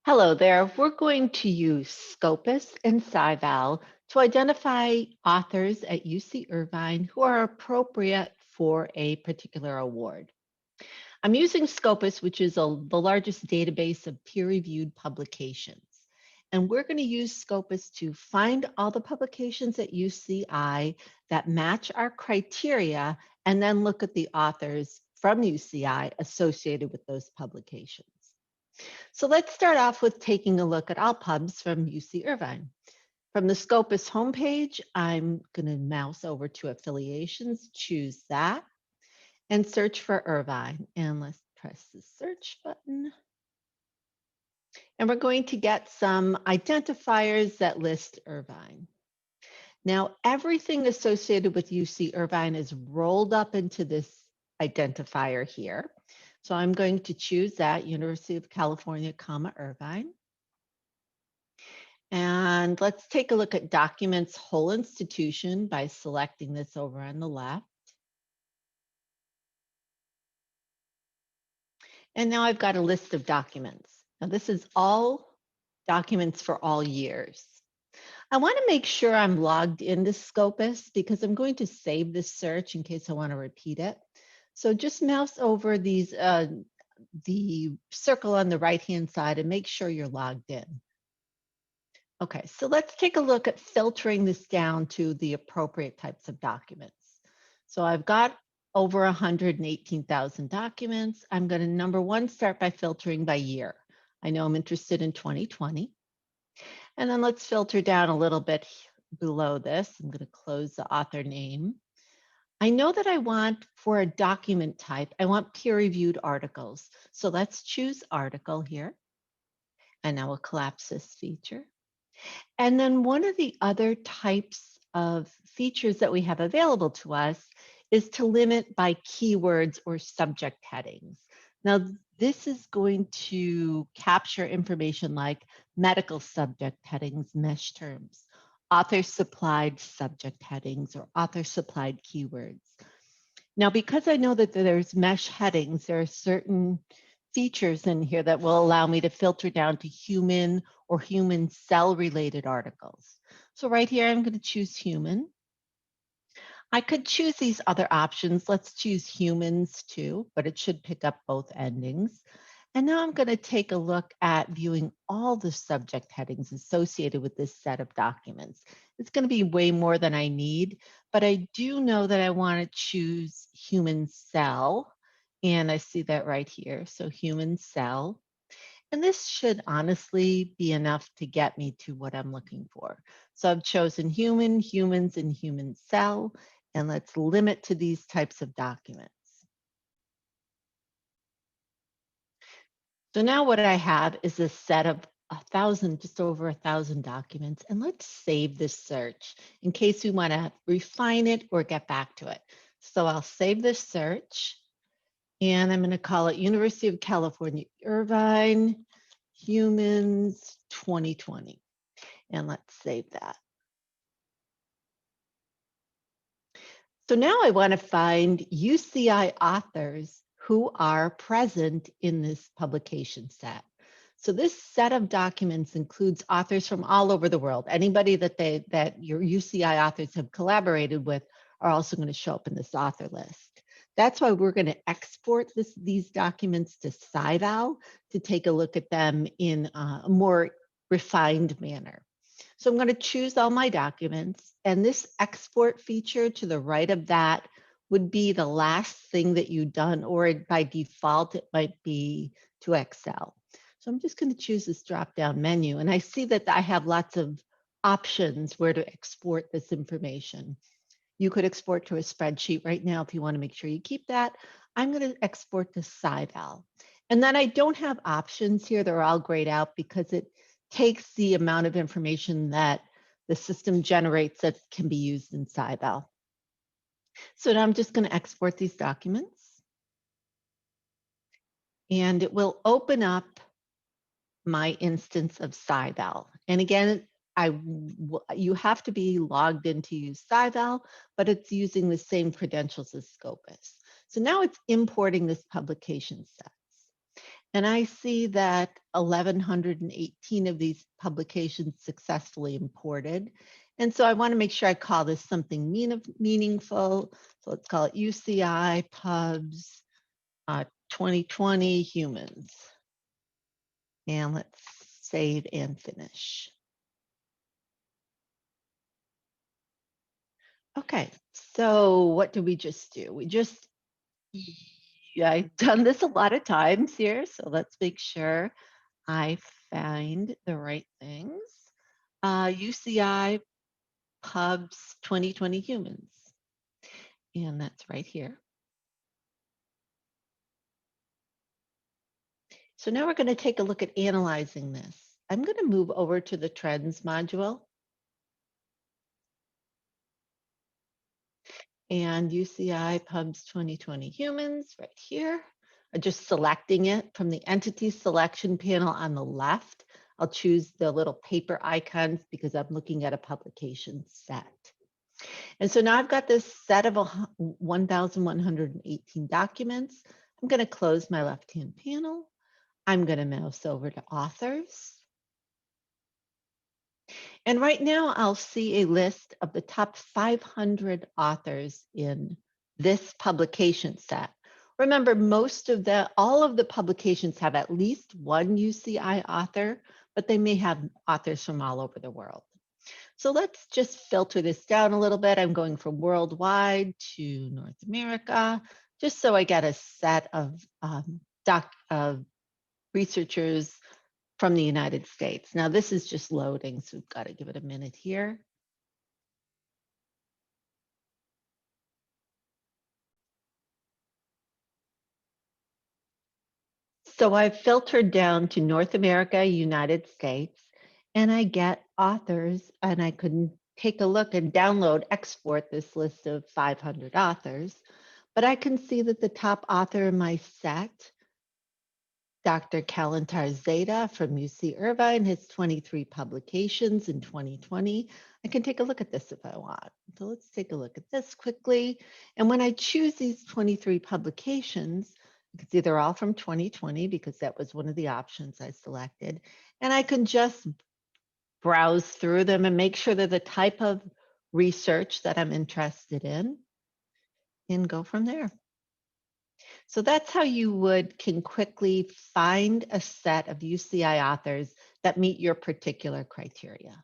Hello there. We're going to use Scopus and SciVal to identify authors at UC Irvine who are appropriate for a particular award. I'm using Scopus, which is the largest database of peer-reviewed publications. And we're going to use Scopus to find all the publications at UCI that match our criteria and then look at the authors from UCI associated with those publications. So let's start off with taking a look at all pubs from UC Irvine. From the Scopus homepage, I'm going to mouse over to affiliations, choose that, and search for Irvine. And let's press the search button. And we're going to get some identifiers that list Irvine. Now, everything associated with UC Irvine is rolled up into this identifier here. So I'm going to choose that, University of California, Irvine. And let's take a look at documents whole institution by selecting this over on the left. And now I've got a list of documents. Now this is all documents for all years. I want to make sure I'm logged into Scopus because I'm going to save this search in case I want to repeat it. So just mouse over these, the circle on the right-hand side and make sure you're logged in. Okay, so let's take a look at filtering this down to the appropriate types of documents. So I've got over 118,000 documents. I'm going to, number one, start by filtering by year. I know I'm interested in 2020. And then let's filter down a little bit below this. I'm going to close the author name. I know that I want, for a document type, I want peer-reviewed articles. So let's choose article here. And now we'll collapse this feature. And then one of the other types of features that we have available to us is to limit by keywords or subject headings. Now, this is going to capture information like medical subject headings, mesh terms, author-supplied subject headings, or author-supplied keywords. Now, because I know that there's mesh headings, there are certain features in here that will allow me to filter down to human or human cell related articles. So right here, I'm going to choose human. I could choose these other options. Let's choose humans too, but it should pick up both endings. And now I'm going to take a look at viewing all the subject headings associated with this set of documents. It's going to be way more than I need, but I do know that I want to choose human cell. And I see that right here. So human cell. And this should honestly be enough to get me to what I'm looking for. So I've chosen human, humans, and human cell. And let's limit to these types of documents. So now what I have is a set of 1,000, just over 1,000 documents. And let's save this search in case we want to refine it or get back to it. So I'll save this search. And I'm going to call it University of California, Irvine, Humans 2020. And let's save that. So now I want to find UCI authors who are present in this publication set. So this set of documents includes authors from all over the world. Anybody that your UCI authors have collaborated with are also going to show up in this author list. That's why we're going to export these documents to SciVal to take a look at them in a more refined manner. So I'm going to choose all my documents, and this export feature to the right of that would be the last thing that you've done, or by default, it might be to Excel. So I'm just going to choose this drop-down menu, and I see that I have lots of options where to export this information. You could export to a spreadsheet right now if you want to make sure you keep that. I'm going to export to SciVal. And then I don't have options here. They're all grayed out because it takes the amount of information that the system generates that can be used in SciVal. So now I'm just going to export these documents. And it will open up my instance of SciVal. And again, you have to be logged in to use SciVal, but it's using the same credentials as Scopus. So now it's importing this publication sets. And I see that 1,118 of these publications successfully imported. And so I want to make sure I call this something meaningful. So let's call it UCI Pubs 2020 Humans. And let's save and finish. Okay, so what did we just do? Yeah, I've done this a lot of times here, so let's make sure I find the right things. UCI Pubs 2020 Humans, and that's right here. So now we're going to take a look at analyzing this. I'm going to move over to the Trends module, and UCI Pubs 2020 Humans right here. I'm just selecting it from the Entity Selection panel on the left. I'll choose the little paper icons because I'm looking at a publication set. And so now I've got this set of 1,118 documents. I'm going to close my left-hand panel. I'm going to mouse over to Authors. And right now I'll see a list of the top 500 authors in this publication set. Remember, all of the publications have at least one UCI author, but they may have authors from all over the world. So let's just filter this down a little bit. I'm going from worldwide to North America, just so I get a set of researchers from the United States. Now this is just loading, so we've got to give it a minute here. So I've filtered down to North America, United States, and I get authors, and I can take a look and download, export this list of 500 authors. But I can see that the top author in my set, Dr. Kalantar Zeta from UC Irvine, has 23 publications in 2020. I can take a look at this if I want. So let's take a look at this quickly. And when I choose these 23 publications, you can see they're all from 2020 because that was one of the options I selected. And I can just browse through them and make sure they're the type of research that I'm interested in and go from there. So that's how you can quickly find a set of UCI authors that meet your particular criteria.